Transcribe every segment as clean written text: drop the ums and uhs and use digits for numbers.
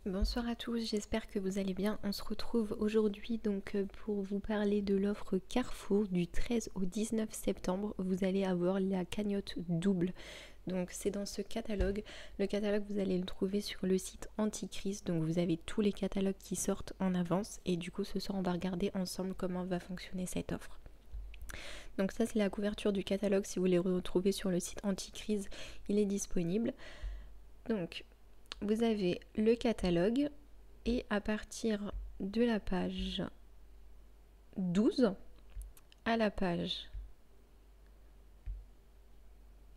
Bonsoir à tous, j'espère que vous allez bien. On se retrouve aujourd'hui donc pour vous parler de l'offre Carrefour du 13 au 19 septembre. Vous allez avoir la cagnotte double. Donc c'est dans ce catalogue. Le catalogue, vous allez le trouver sur le site Anticrise. Donc vous avez tous les catalogues qui sortent en avance. Et du coup ce soir on va regarder ensemble comment va fonctionner cette offre. Donc ça c'est la couverture du catalogue. Si vous voulez retrouver sur le site Anticrise, il est disponible. Donc vous avez le catalogue et à partir de la page 12 à la page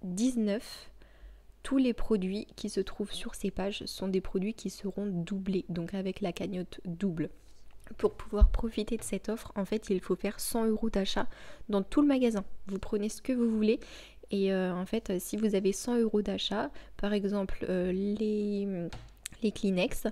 19, tous les produits qui se trouvent sur ces pages sont des produits qui seront doublés, donc avec la cagnotte double. Pour pouvoir profiter de cette offre, en fait, il faut faire 100 € d'achat dans tout le magasin. Vous prenez ce que vous voulez. Et en fait, si vous avez 100 € d'achat, par exemple les Kleenex,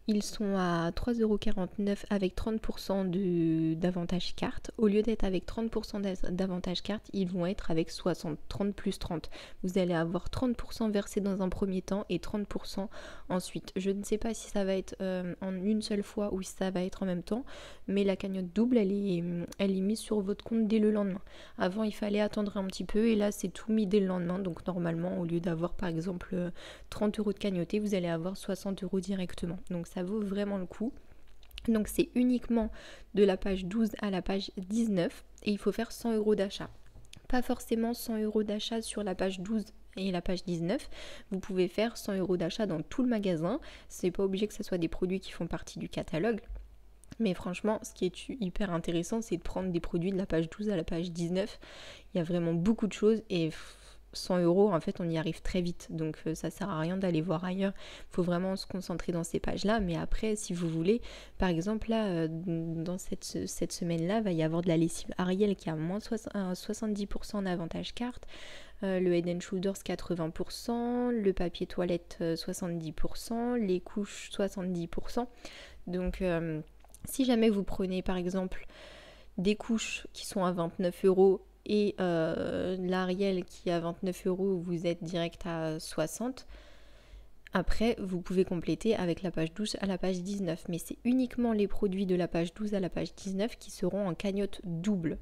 ils sont à 3,49 € avec 30% d'avantage carte. Au lieu d'être avec 30% d'avantage carte, ils vont être avec 60, 30 plus 30. Vous allez avoir 30% versé dans un premier temps et 30% ensuite. Je ne sais pas si ça va être en une seule fois ou si ça va être en même temps, mais la cagnotte double, elle est mise sur votre compte dès le lendemain. Avant, il fallait attendre un petit peu et là, c'est tout mis dès le lendemain. Donc normalement, au lieu d'avoir par exemple 30 € de cagnoté, vous allez avoir 60 € directement. Donc ça vaut vraiment le coup. Donc c'est uniquement de la page 12 à la page 19 et il faut faire 100 € d'achat. Pas forcément 100 € d'achat sur la page 12 et la page 19, vous pouvez faire 100 € d'achat dans tout le magasin. C'est pas obligé que ce soit des produits qui font partie du catalogue. Mais franchement, ce qui est hyper intéressant, c'est de prendre des produits de la page 12 à la page 19. Il y a vraiment beaucoup de choses et 100 € en fait on y arrive très vite, donc ça sert à rien d'aller voir ailleurs, il faut vraiment se concentrer dans ces pages là. Mais après, si vous voulez, par exemple là dans cette semaine là, va y avoir de la lessive Ariel qui a moins 70% d'avantage carte, le Head & Shoulders 80%, le papier toilette 70%, les couches 70%. Donc si jamais vous prenez par exemple des couches qui sont à 29 € et l'Ariel qui est à 29 €, vous êtes direct à 60. Après, vous pouvez compléter avec la page 12 à la page 19. Mais c'est uniquement les produits de la page 12 à la page 19 qui seront en cagnotte double.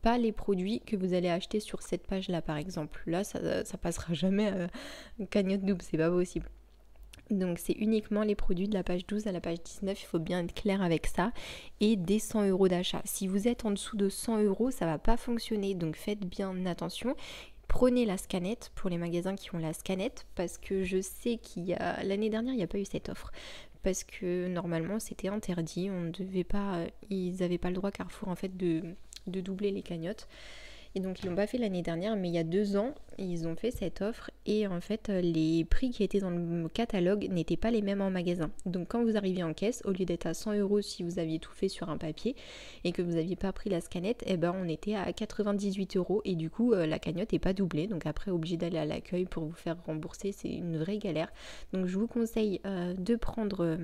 Pas les produits que vous allez acheter sur cette page-là, par exemple. Là, ça passera jamais en cagnotte double, c'est pas possible. Donc c'est uniquement les produits de la page 12 à la page 19, il faut bien être clair avec ça, et des 100 € d'achat. Si vous êtes en dessous de 100 €, ça va pas fonctionner, donc faites bien attention. Prenez la scanette pour les magasins qui ont la scanette, parce que je sais qu'il y a l'année dernière, il n'y a pas eu cette offre. Parce que normalement c'était interdit, on ne devait pas, ils n'avaient pas le droit Carrefour en fait de doubler les cagnottes. Et donc ils l'ont pas fait l'année dernière, mais il y a 2 ans, ils ont fait cette offre et en fait les prix qui étaient dans le catalogue n'étaient pas les mêmes en magasin. Donc quand vous arriviez en caisse, au lieu d'être à 100 € si vous aviez tout fait sur un papier et que vous n'aviez pas pris la scanette, eh ben on était à 98 € et du coup la cagnotte n'est pas doublée. Donc après obligé d'aller à l'accueil pour vous faire rembourser, c'est une vraie galère. Donc je vous conseille de prendre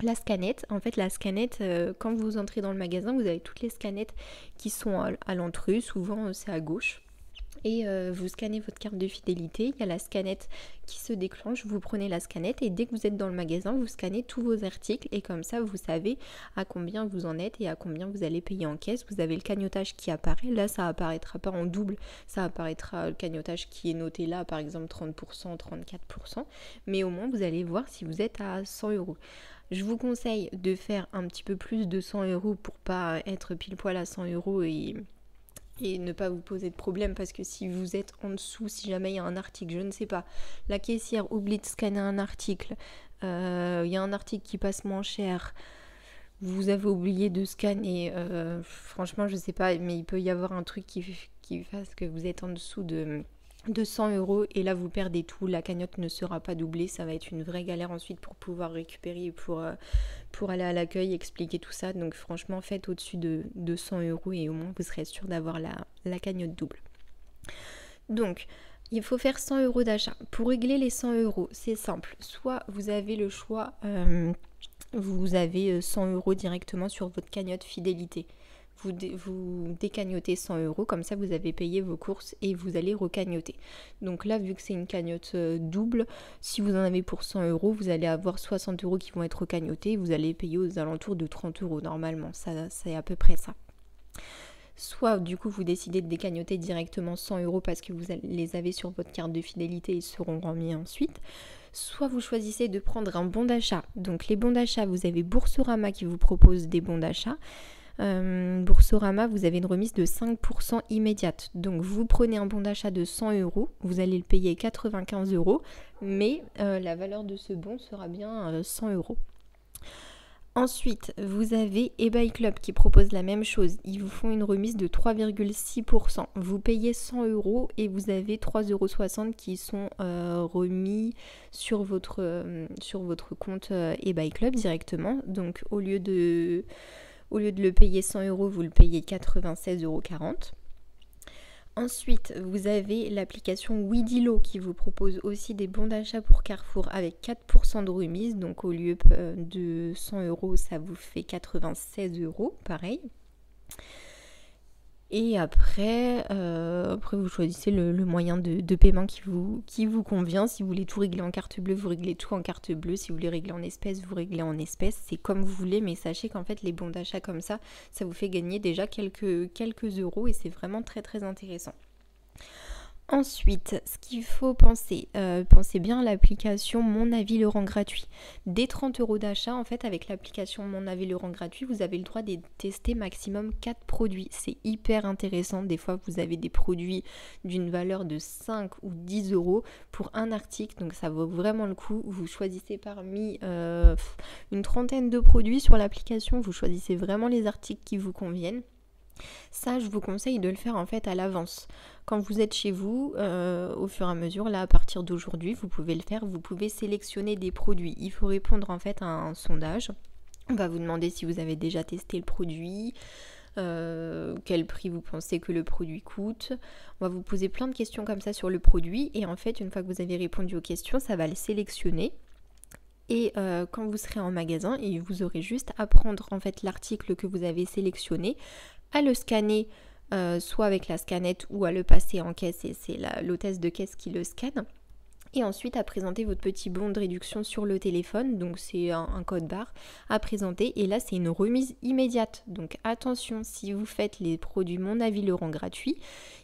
la scanette. En fait la scanette, quand vous entrez dans le magasin, vous avez toutes les scanettes qui sont à l'entrée, souvent c'est à gauche. Et vous scannez votre carte de fidélité, il y a la scanette qui se déclenche, vous prenez la scanette et dès que vous êtes dans le magasin, vous scannez tous vos articles et comme ça vous savez à combien vous en êtes et à combien vous allez payer en caisse. Vous avez le cagnotage qui apparaît, là ça apparaîtra pas en double, ça apparaîtra le cagnotage qui est noté là, par exemple 30%, 34%, mais au moins vous allez voir si vous êtes à 100 €. Je vous conseille de faire un petit peu plus de 100 € pour pas être pile poil à 100 € et ne pas vous poser de problème, parce que si vous êtes en dessous, si jamais il y a un article, je ne sais pas, la caissière oublie de scanner un article, il y a un article qui passe moins cher, vous avez oublié de scanner, franchement je sais pas, mais il peut y avoir un truc qui fasse que vous êtes en dessous de 100 € et là vous perdez tout, la cagnotte ne sera pas doublée, ça va être une vraie galère ensuite pour pouvoir récupérer, pour aller à l'accueil, expliquer tout ça. Donc franchement faites au-dessus de 100 € et au moins vous serez sûr d'avoir la cagnotte double. Donc il faut faire 100 € d'achat. Pour régler les 100 €, c'est simple, soit vous avez le choix, vous avez 100 € directement sur votre cagnotte fidélité. vous décagnotez 100 €, comme ça vous avez payé vos courses et vous allez recagnoter. Donc là, vu que c'est une cagnotte double, si vous en avez pour 100 €, vous allez avoir 60 € qui vont être recagnotés et vous allez payer aux alentours de 30 € normalement, ça c'est à peu près ça. Soit du coup vous décidez de décagnoter directement 100 € parce que vous les avez sur votre carte de fidélité, ils seront remis ensuite. Soit vous choisissez de prendre un bon d'achat. Donc les bons d'achat, vous avez Boursorama qui vous propose des bons d'achat. Boursorama, vous avez une remise de 5% immédiate. Donc vous prenez un bon d'achat de 100 €, vous allez le payer 95 €, mais la valeur de ce bon sera bien 100 €. Ensuite, vous avez eBay Club qui propose la même chose. Ils vous font une remise de 3,6%. Vous payez 100 € et vous avez 3,60 € qui sont remis sur votre compte eBay Club directement. Donc au lieu de le payer 100 €, vous le payez 96,40 €. Ensuite, vous avez l'application Weedilo qui vous propose aussi des bons d'achat pour Carrefour avec 4% de remise. Donc au lieu de 100 €, ça vous fait 96 €, pareil. Et après vous choisissez le moyen de paiement qui vous convient. Si vous voulez tout régler en carte bleue, vous réglez tout en carte bleue. Si vous voulez régler en espèces, vous réglez en espèces. C'est comme vous voulez, mais sachez qu'en fait, les bons d'achat comme ça vous fait gagner déjà quelques euros et c'est vraiment très très intéressant. Ensuite, ce qu'il faut penser, pensez bien à l'application Mon Avis le rend gratuit. Dès 30 € d'achat, en fait, avec l'application Mon Avis le rend gratuit, vous avez le droit de tester maximum 4 produits. C'est hyper intéressant. Des fois, vous avez des produits d'une valeur de 5 ou 10 € pour un article. Donc, ça vaut vraiment le coup. Vous choisissez parmi une trentaine de produits sur l'application. Vous choisissez vraiment les articles qui vous conviennent. Ça, je vous conseille de le faire en fait à l'avance. Quand vous êtes chez vous, au fur et à mesure, là à partir d'aujourd'hui, vous pouvez le faire, vous pouvez sélectionner des produits. Il faut répondre en fait à un sondage. On va vous demander si vous avez déjà testé le produit, quel prix vous pensez que le produit coûte. On va vous poser plein de questions comme ça sur le produit et en fait, une fois que vous avez répondu aux questions, ça va le sélectionner. Et quand vous serez en magasin, et vous aurez juste à prendre en fait l'article que vous avez sélectionné, à le scanner soit avec la scannette ou à le passer en caisse et c'est l'hôtesse de caisse qui le scanne. Et ensuite à présenter votre petit bon de réduction sur le téléphone, donc c'est un code barre à présenter et là c'est une remise immédiate. Donc attention, si vous faites les produits Mon Avis le rend gratuit,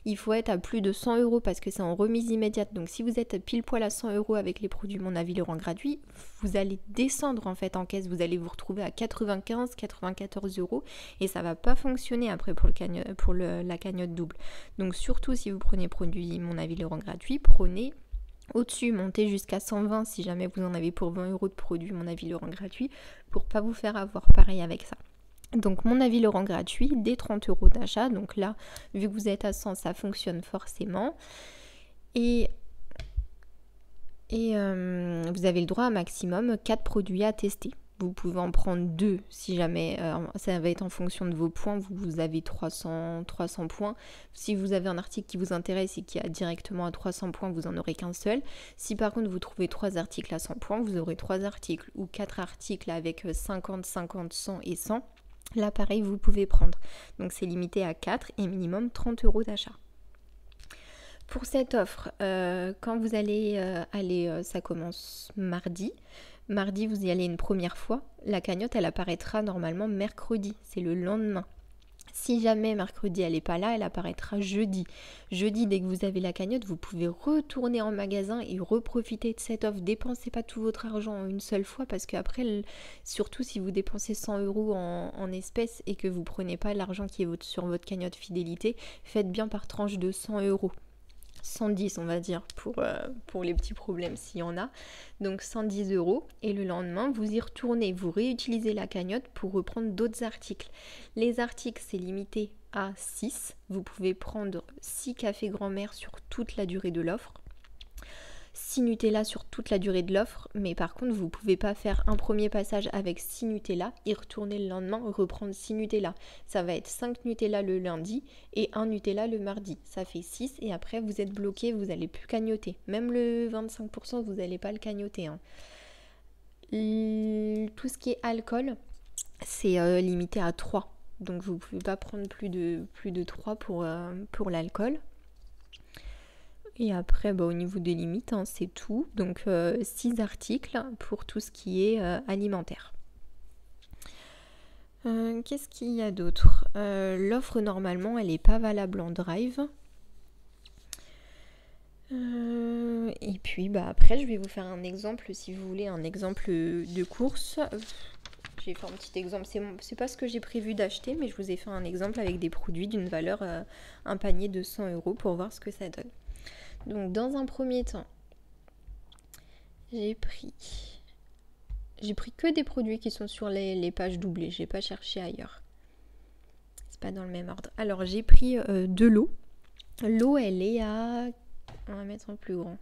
il faut être à plus de 100 € parce que c'est en remise immédiate. Donc si vous êtes pile poil à 100 € avec les produits Mon Avis le rend gratuit, vous allez descendre en fait en caisse, vous allez vous retrouver à 94 € et ça va pas fonctionner après pour la cagnotte double. Donc surtout si vous prenez produit Mon Avis le rend gratuit, prenez au-dessus, montez jusqu'à 120 si jamais vous en avez pour 20 € de produit Mon Avis le rend gratuit pour pas vous faire avoir pareil avec ça. Donc Mon Avis le rend gratuit dès 30 € d'achat. Donc là, vu que vous êtes à 100, ça fonctionne forcément. Et vous avez le droit à maximum 4 produits à tester. Vous pouvez en prendre 2 si jamais, ça va être en fonction de vos points, vous avez 300 points. Si vous avez un article qui vous intéresse et qui a directement à 300 points, vous n'en aurez qu'un seul. Si par contre vous trouvez 3 articles à 100 points, vous aurez 3 articles ou 4 articles avec 50, 50, 100 et 100. Là pareil, vous pouvez prendre. Donc c'est limité à 4 et minimum 30 € d'achat. Pour cette offre, quand vous allez ça commence mardi. Mardi, vous y allez une première fois. La cagnotte, elle apparaîtra normalement mercredi. C'est le lendemain. Si jamais mercredi, elle n'est pas là, elle apparaîtra jeudi. Jeudi, dès que vous avez la cagnotte, vous pouvez retourner en magasin et reprofiter de cette offre. Dépensez pas tout votre argent en une seule fois parce qu'après, surtout si vous dépensez 100 € en espèces et que vous ne prenez pas l'argent qui est sur votre cagnotte fidélité, faites bien par tranche de 100 €. 110 on va dire pour les petits problèmes s'il y en a, donc 110 € et le lendemain vous y retournez, vous réutilisez la cagnotte pour reprendre d'autres articles. Les articles c'est limité à 6, vous pouvez prendre 6 cafés grand-mère sur toute la durée de l'offre, 6 Nutella sur toute la durée de l'offre, mais par contre vous ne pouvez pas faire un premier passage avec 6 Nutella, y retourner le lendemain, reprendre 6 Nutella. Ça va être 5 Nutella le lundi et 1 Nutella le mardi. Ça fait 6 et après vous êtes bloqué, vous n'allez plus cagnoter. Même le 25%, vous n'allez pas le cagnoter. Hein. Tout ce qui est alcool, c'est limité à 3. Donc vous ne pouvez pas prendre plus de 3 pour l'alcool. Et après, au niveau des limites, hein, c'est tout. Donc 6 articles pour tout ce qui est alimentaire. Qu'est-ce qu'il y a d'autre? L'offre, normalement, elle n'est pas valable en drive. Et puis, après, je vais vous faire un exemple, si vous voulez, un exemple de course. J'ai fait un petit exemple. C'est pas ce que j'ai prévu d'acheter, mais je vous ai fait un exemple avec des produits d'une valeur, un panier de 100 € pour voir ce que ça donne. Donc, dans un premier temps, j'ai pris que des produits qui sont sur les pages doublées. J'ai pas cherché ailleurs. C'est pas dans le même ordre. Alors, j'ai pris de l'eau. L'eau, elle est à... On va mettre en plus grand.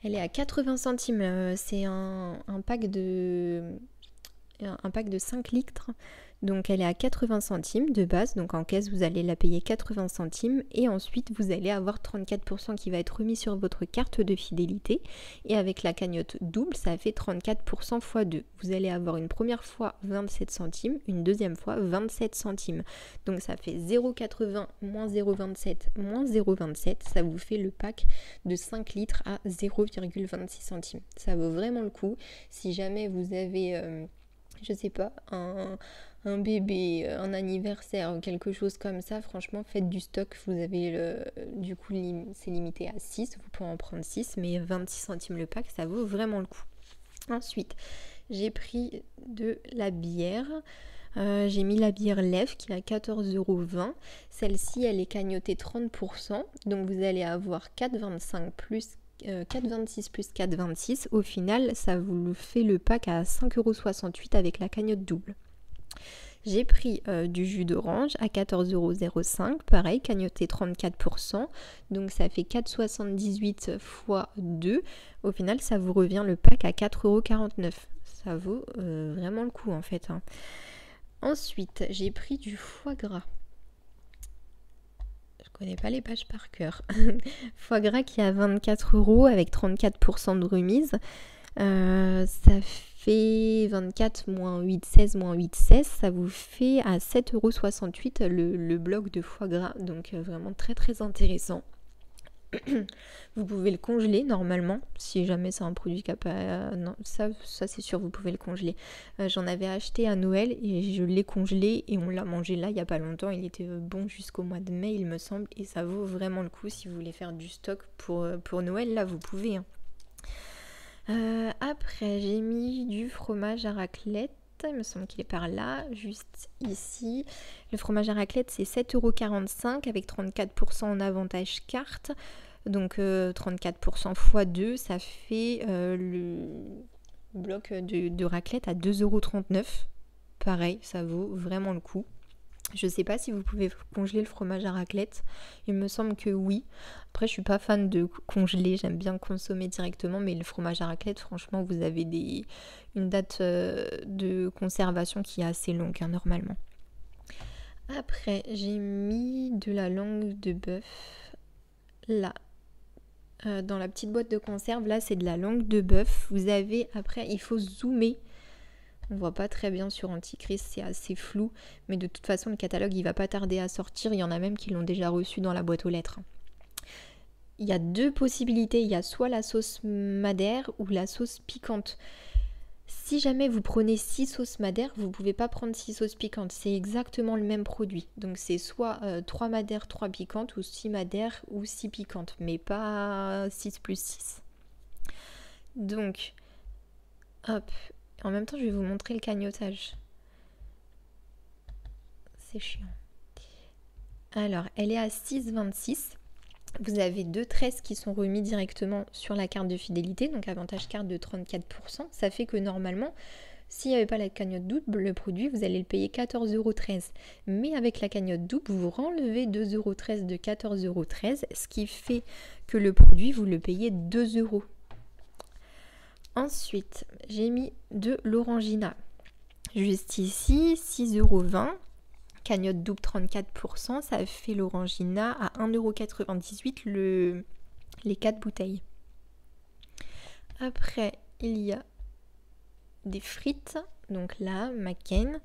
Elle est à 80 centimes. C'est un pack de 5 litres. Donc elle est à 80 centimes de base. Donc en caisse, vous allez la payer 80 centimes. Et ensuite, vous allez avoir 34% qui va être remis sur votre carte de fidélité. Et avec la cagnotte double, ça fait 34% x 2. Vous allez avoir une première fois 27 centimes, une deuxième fois 27 centimes. Donc ça fait 0,80 moins 0,27 moins 0,27. Ça vous fait le pack de 5 litres à 0,26 centimes. Ça vaut vraiment le coup. Si jamais vous avez... je sais pas, un bébé, un anniversaire, quelque chose comme ça, franchement, faites du stock. Vous avez du coup, c'est limité à 6, vous pouvez en prendre 6, mais 26 centimes le pack, ça vaut vraiment le coup. Ensuite, j'ai pris de la bière. J'ai mis la bière Lève qui est à 14,20 €. Celle-ci, elle est cagnotée 30%, donc vous allez avoir 4,25 plus 4,26 plus 4,26. Au final, ça vous fait le pack à 5,68 € avec la cagnotte double. J'ai pris du jus d'orange à 14,05 €, pareil, cagnoté 34%, donc ça fait 4,78 x 2. Au final, ça vous revient le pack à 4,49 €. Ça vaut vraiment le coup en fait. Hein. Ensuite, j'ai pris du foie gras. Je connais pas les pages par cœur. Foie gras qui est à 24 € avec 34% de remise. Ça fait 24 moins 8, 16 moins 8, 16. Ça vous fait à 7,68 € le bloc de foie gras. Donc vraiment très très intéressant. Vous pouvez le congeler normalement, si jamais c'est un produit qui n'a pas... non, ça c'est sûr, vous pouvez le congeler. J'en avais acheté à Noël et je l'ai congelé et on l'a mangé là il n'y a pas longtemps. Il était bon jusqu'au mois de mai, il me semble, et ça vaut vraiment le coup si vous voulez faire du stock pour Noël. Là, vous pouvez. Hein. Après, j'ai mis du fromage à raclette. Il me semble qu'il est par là, juste ici. Le fromage à raclette, c'est 7,45 € avec 34% en avantage carte. Donc 34% x 2, ça fait le bloc de raclette à 2,39 €. Pareil, ça vaut vraiment le coup. Je ne sais pas si vous pouvez congeler le fromage à raclette. Il me semble que oui. Après, je suis pas fan de congeler. J'aime bien consommer directement. Mais le fromage à raclette, franchement, vous avez une date de conservation qui est assez longue, hein, normalement. Après, j'ai mis de la langue de bœuf là. Dans la petite boîte de conserve, là, c'est de la langue de bœuf. Vous avez, après, il faut zoomer. On voit pas très bien sur Antichrist, c'est assez flou, mais de toute façon le catalogue il va pas tarder à sortir, il y en a même qui l'ont déjà reçu dans la boîte aux lettres. Il y a deux possibilités, il y a soit la sauce madère ou la sauce piquante. Si jamais vous prenez 6 sauces madère, vous ne pouvez pas prendre 6 sauces piquantes, c'est exactement le même produit. Donc c'est soit 3 madères, 3 piquantes, ou 6 madères ou 6 piquantes, mais pas 6 plus 6. Donc, hop. En même temps, je vais vous montrer le cagnotage. C'est chiant. Alors, elle est à 6,26. Vous avez 2 tresses qui sont remis directement sur la carte de fidélité, donc avantage carte de 34%. Ça fait que normalement, s'il n'y avait pas la cagnotte double, le produit, vous allez le payer 14,13 €. Mais avec la cagnotte double, vous renlevez 2,13 € de 14,13 €, ce qui fait que le produit, vous le payez 2 €. Ensuite, j'ai mis de l'orangina. Juste ici, 6,20 €. Cagnotte double 34%, ça fait l'orangina à 1,98 € les 4 bouteilles. Après, il y a des frites. Donc là, McCain.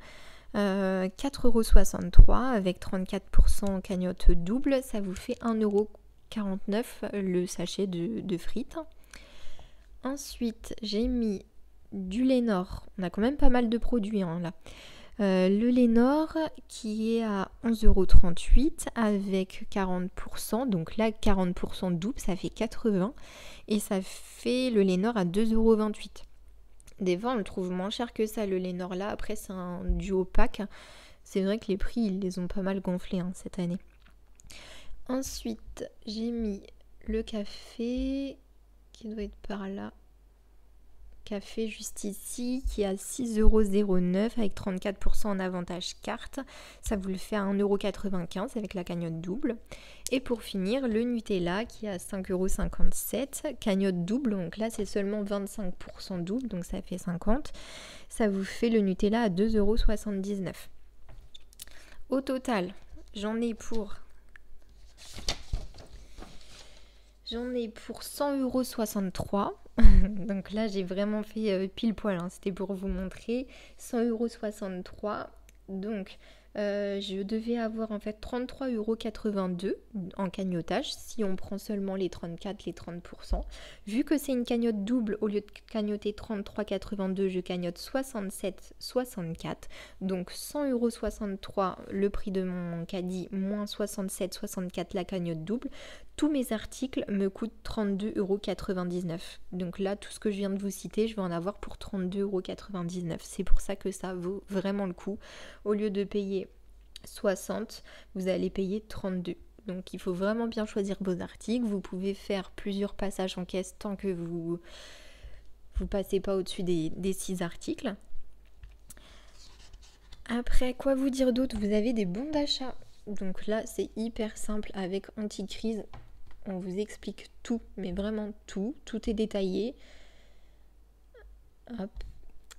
4,63 € avec 34% cagnotte double, ça vous fait 1,49 € le sachet de frites. Ensuite, j'ai mis du Lénore. On a quand même pas mal de produits là. Le Lénore qui est à 11,38 € avec 40%. Donc là, 40% double, ça fait 80. Et ça fait le Lénore à 2,28 €. Des fois, on le trouve moins cher que ça, le Lénore là. Après, c'est un duo pack. C'est vrai que les prix, ils les ont pas mal gonflés cette année. Ensuite, j'ai mis le café qui doit être par là. Café juste ici qui est à 6,09 € avec 34% en avantage carte. Ça vous le fait à 1,95 € avec la cagnotte double. Et pour finir, le Nutella qui est à 5,57 €, cagnotte double. Donc là, c'est seulement 25% double, donc ça fait 50. Ça vous fait le Nutella à 2,79 €. Au total, j'en ai pour 100,63 €. Donc là, j'ai vraiment fait pile poil. C'était pour vous montrer. 100,63 €. Donc, je devais avoir en fait 33,82 € en cagnotage si on prend seulement les 34, les 30%. Vu que c'est une cagnotte double, au lieu de cagnoter 33,82 €, je cagnote 67,64 €. Donc 100,63 € le prix de mon caddie, moins 67,64 € la cagnotte double. Tous mes articles me coûtent 32,99 €. Donc là, tout ce que je viens de vous citer, je vais en avoir pour 32,99 €. C'est pour ça que ça vaut vraiment le coup. Au lieu de payer 60, vous allez payer 32. Donc il faut vraiment bien choisir vos articles. Vous pouvez faire plusieurs passages en caisse tant que vous passez pas au-dessus des 6 articles. Après, quoi vous dire d'autre? Vous avez des bons d'achat. Donc là, c'est hyper simple avec Anticrise. On vous explique tout, mais vraiment tout. Tout est détaillé. Hop.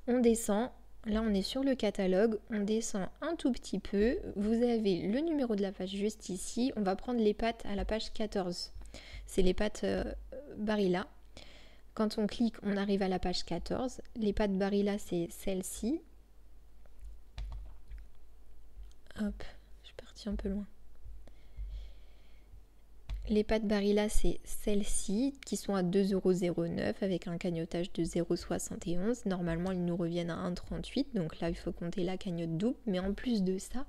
On descend. Là, on est sur le catalogue. On descend un tout petit peu. Vous avez le numéro de la page juste ici. On va prendre les pâtes à la page 14. C'est les pâtes Barilla. Quand on clique, on arrive à la page 14. Les pâtes Barilla, c'est celle-ci. Hop, je suis partie un peu loin. Les pâtes Barilla, c'est celles-ci qui sont à 2,09 € avec un cagnotage de 0,71 €. Normalement, ils nous reviennent à 1,38 €. Donc là, il faut compter la cagnotte double. Mais en plus de ça,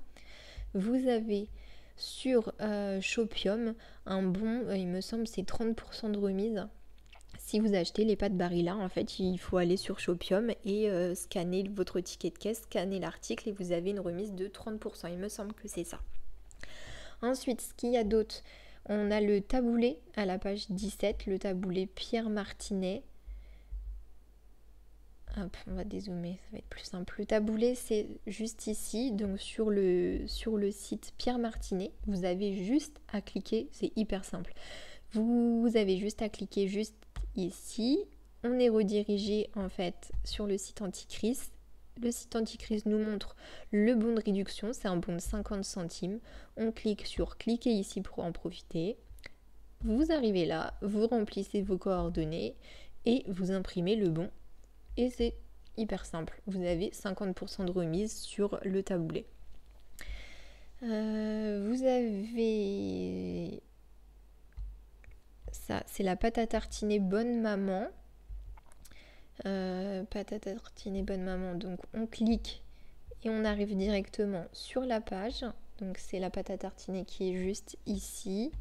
vous avez sur Shopium un bon, il me semble, c'est 30% de remise. Si vous achetez les pâtes Barilla, en fait, il faut aller sur Shopium et scanner votre ticket de caisse, scanner l'article et vous avez une remise de 30%. Il me semble que c'est ça. Ensuite, ce qu'il y a d'autre, on a le taboulé à la page 17, le taboulé Pierre Martinet. Hop, on va dézoomer, ça va être plus simple. Le taboulé, c'est juste ici, donc sur le site Pierre Martinet. Vous avez juste à cliquer, c'est hyper simple. Vous avez juste à cliquer juste ici. On est redirigé en fait sur le site Anticrise. Le site Anticrise nous montre le bon de réduction, c'est un bon de 50 centimes. On clique sur cliquer ici pour en profiter. Vous arrivez là, vous remplissez vos coordonnées et vous imprimez le bon. Et c'est hyper simple. Vous avez 50% de remise sur le taboulé. Vous avez ça, c'est la pâte à tartiner Bonne Maman. Pâte à tartiner Bonne Maman, donc on clique et on arrive directement sur la page. Donc c'est la pâte à tartiner qui est juste ici.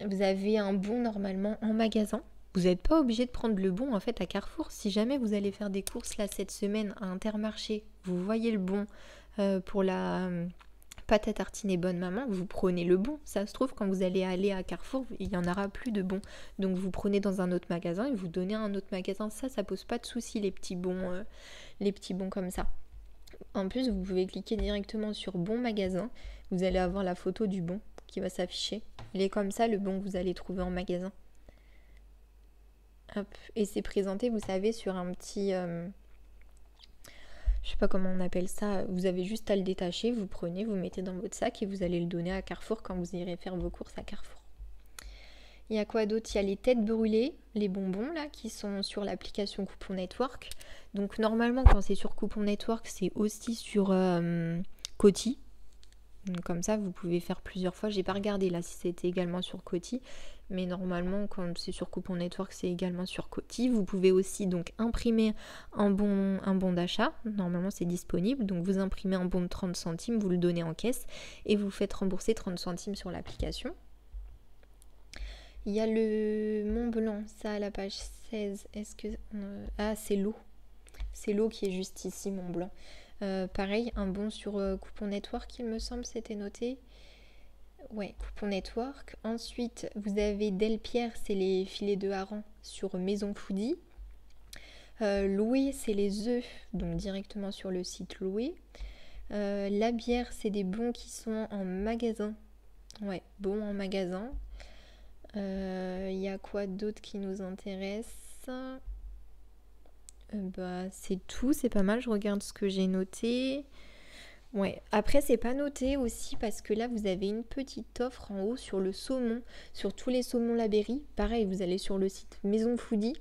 Vous avez un bon normalement en magasin. Vous n'êtes pas obligé de prendre le bon en fait à Carrefour. Si jamais vous allez faire des courses là cette semaine à Intermarché, vous voyez le bon pour la pâte à tartiner Bonne Maman, vous prenez le bon. Ça se trouve, quand vous allez aller à Carrefour, il n'y en aura plus de bon. Donc vous prenez dans un autre magasin et vous donnez à un autre magasin. Ça pose pas de souci, les petits bons comme ça. En plus, vous pouvez cliquer directement sur Bon magasin. Vous allez avoir la photo du bon qui va s'afficher. Il est comme ça, le bon que vous allez trouver en magasin. Hop. Et c'est présenté, vous savez, sur un petit... je sais pas comment on appelle ça, vous avez juste à le détacher, vous prenez, vous mettez dans votre sac et vous allez le donner à Carrefour quand vous irez faire vos courses à Carrefour. Il y a quoi d'autre? Il y a les têtes brûlées, les bonbons là qui sont sur l'application Coupon Network. Donc normalement quand c'est sur Coupon Network, c'est aussi sur Coty. Donc, comme ça vous pouvez faire plusieurs fois. J'ai pas regardé là si c'était également sur Coty, mais normalement quand c'est sur Coupon Network, c'est également sur Coty. Vous pouvez aussi donc imprimer un bon d'achat. Normalement c'est disponible. Donc vous imprimez un bon de 30 centimes, vous le donnez en caisse et vous faites rembourser 30 centimes sur l'application. Il y a le Mont Blanc, ça à la page 16. Est-ce que... Ah, c'est l'eau. C'est l'eau qui est juste ici, Mont Blanc. Pareil, un bon sur Coupon Network, il me semble, c'était noté. Ouais, Coupon Network. Ensuite, vous avez Delpierre, c'est les filets de hareng sur Maison Foodie. Loué, c'est les œufs, donc directement sur le site Loué. La bière, c'est des bons qui sont en magasin. Ouais, bons en magasin. Y a quoi d'autre qui nous intéresse? C'est tout, c'est pas mal. Je regarde ce que j'ai noté. Ouais, après c'est pas noté aussi parce que là vous avez une petite offre en haut sur le saumon, sur tous les saumons Labéry. Pareil, vous allez sur le site Maison Foodie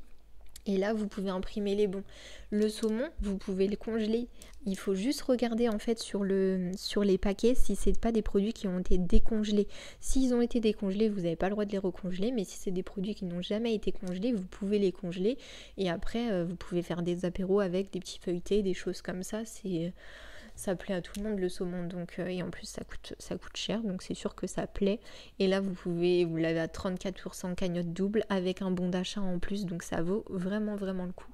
et là vous pouvez imprimer les bons. Le saumon, vous pouvez le congeler. Il faut juste regarder en fait sur les paquets si c'est pas des produits qui ont été décongelés. S'ils ont été décongelés, vous n'avez pas le droit de les recongeler, mais si c'est des produits qui n'ont jamais été congelés, vous pouvez les congeler et après vous pouvez faire des apéros avec des petits feuilletés, des choses comme ça. Ça plaît à tout le monde le saumon, donc et en plus ça coûte cher, donc c'est sûr que ça plaît. Et là vous l'avez à 34% cagnotte double avec un bon d'achat en plus, donc ça vaut vraiment le coup.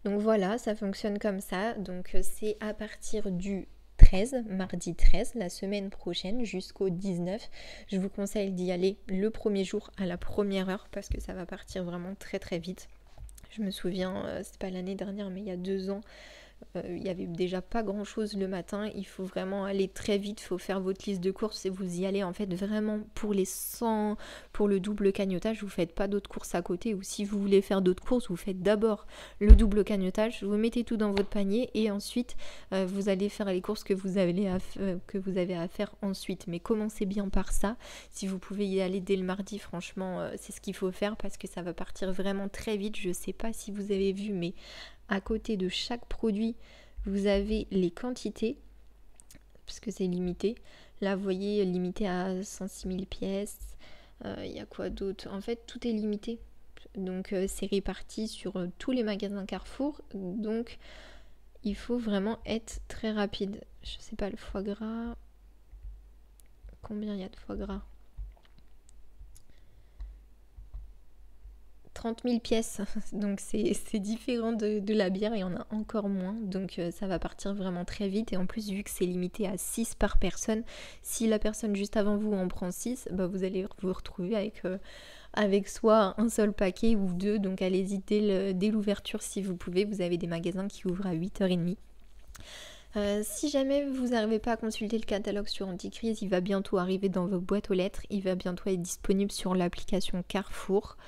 Donc voilà, ça fonctionne comme ça. Donc c'est à partir du 13, mardi 13, la semaine prochaine jusqu'au 19. Je vous conseille d'y aller le premier jour à la première heure parce que ça va partir vraiment très vite. Je me souviens, c'est pas l'année dernière mais il y a 2 ans, il n'y avait déjà pas grand chose le matin. Il faut vraiment aller très vite, il faut faire votre liste de courses et vous y allez en fait vraiment pour les 100, pour le double cagnotage. Vous faites pas d'autres courses à côté, ou si vous voulez faire d'autres courses, vous faites d'abord le double cagnotage, vous mettez tout dans votre panier et ensuite vous allez faire les courses que vous avez à faire ensuite. Mais commencez bien par ça. Si vous pouvez y aller dès le mardi, franchement c'est ce qu'il faut faire parce que ça va partir vraiment très vite. Je sais pas si vous avez vu, mais à côté de chaque produit, vous avez les quantités, parce que c'est limité. Là, vous voyez, limité à 106 000 pièces. Il y a quoi d'autre? En fait, tout est limité. Donc, c'est réparti sur tous les magasins Carrefour. Donc, il faut vraiment être très rapide. Je sais pas, le foie gras... Combien il y a de foie gras? 30 000 pièces, donc c'est différent de la bière, il y en a encore moins, donc ça va partir vraiment très vite. Et en plus, vu que c'est limité à 6 par personne, si la personne juste avant vous en prend 6, vous allez vous retrouver avec soit un seul paquet ou 2, donc allez-y dès l'ouverture si vous pouvez. Vous avez des magasins qui ouvrent à 8h30. Si jamais vous n'arrivez pas à consulter le catalogue sur Anticrise, il va bientôt arriver dans vos boîtes aux lettres, il va bientôt être disponible sur l'application Carrefour.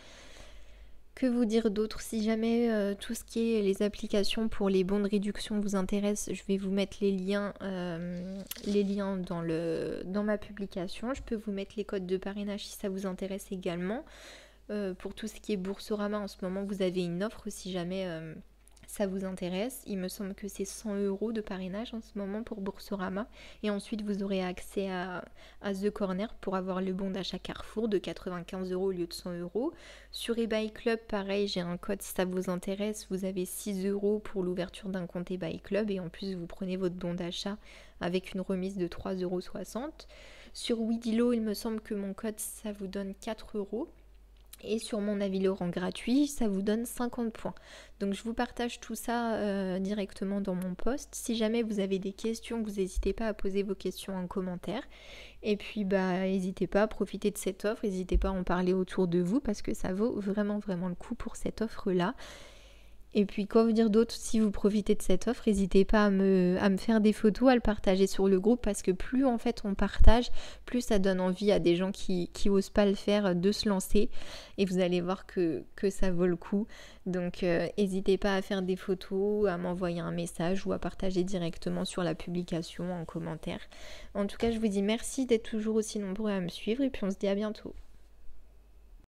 Que vous dire d'autre? Si jamais tout ce qui est les applications pour les bons de réduction vous intéresse, je vais vous mettre les liens dans ma publication. Je peux vous mettre les codes de parrainage si ça vous intéresse également. Pour tout ce qui est Boursorama, en ce moment vous avez une offre si jamais ça vous intéresse. Il me semble que c'est 100 € de parrainage en ce moment pour Boursorama. Et ensuite, vous aurez accès à The Corner pour avoir le bon d'achat Carrefour de 95 € au lieu de 100 €. Sur eBay Club, pareil, j'ai un code si ça vous intéresse. Vous avez 6 € pour l'ouverture d'un compte eBay Club. Et en plus, vous prenez votre bon d'achat avec une remise de 3,60 €. Sur Widilo, il me semble que mon code, ça vous donne 4 €. Et sur mon avis Laurent gratuit, ça vous donne 50 points. Donc je vous partage tout ça directement dans mon post. Si jamais vous avez des questions, vous n'hésitez pas à poser vos questions en commentaire. Et puis n'hésitez pas à profiter de cette offre, n'hésitez pas à en parler autour de vous parce que ça vaut vraiment le coup pour cette offre-là. Et puis quoi vous dire d'autre? Si vous profitez de cette offre, n'hésitez pas à me faire des photos, à le partager sur le groupe parce que plus en fait on partage, plus ça donne envie à des gens qui osent pas le faire de se lancer et vous allez voir que ça vaut le coup. Donc n'hésitez pas à faire des photos, à m'envoyer un message ou à partager directement sur la publication en commentaire. En tout cas, je vous dis merci d'être toujours aussi nombreux à me suivre et puis on se dit à bientôt.